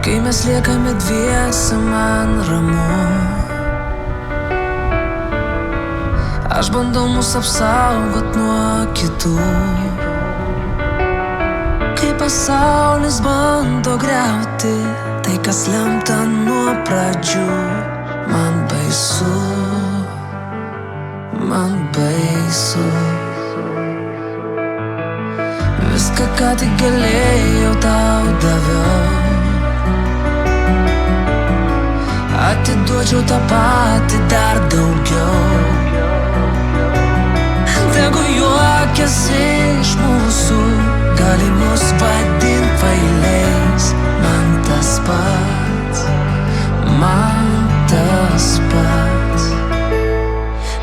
Kai mes liekame dviese, man ramu. Aš bandau mus apsaugot nuo kitų. Kai pasaulis bando griauti tai, kas lemta nuo pradžių, man baisu, man baisu. Viską, ką tik galėjau, tau daviau. Atiduočiau tą patį dar daugiau. Tegu juokiasi iš mūsų, gali mus vadint kvailiais. Man tas pats, man tas pats.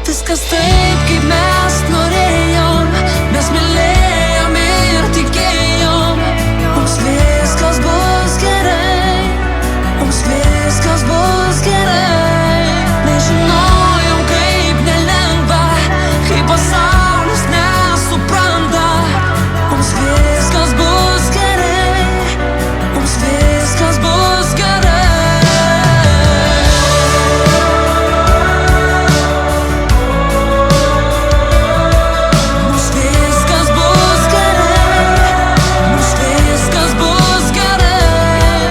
Viskas taip, kaip mes norėjom. Mes mylėjom ir tikėjom. Mums viskas bus gerai. Mums viskas bus gerai. Nežinojom, kaip nelengva, kaip pasaulis nesupranta. Mums viskas bus gerai. Mums viskas bus gerai. Mums viskas bus gerai. Mums viskas bus gerai.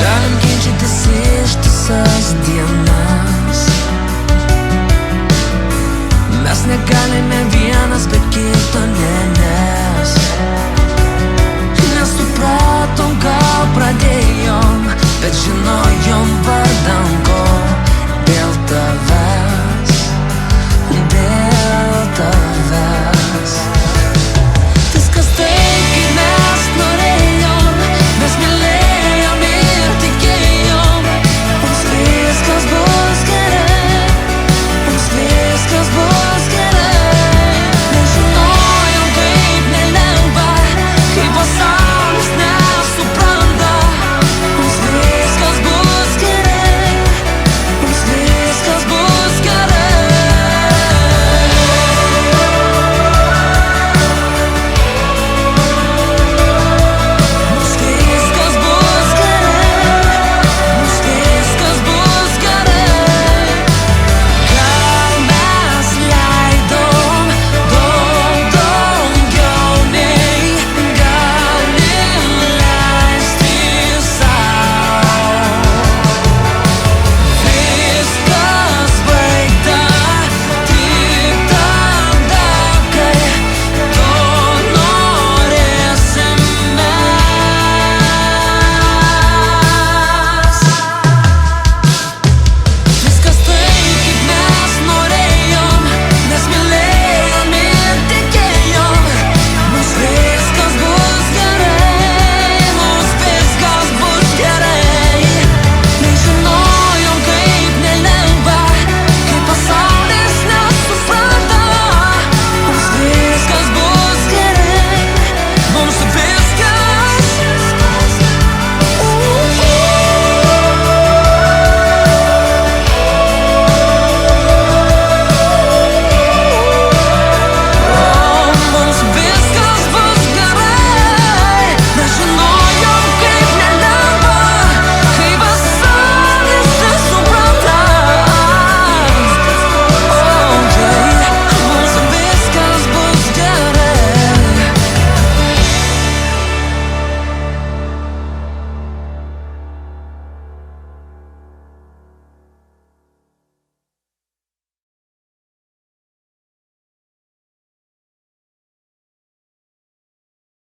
Galim ginčytis ištisas dienas. Mes negalime vienas be kito, nes nesupratom, gal pradėjom, bet žinojom.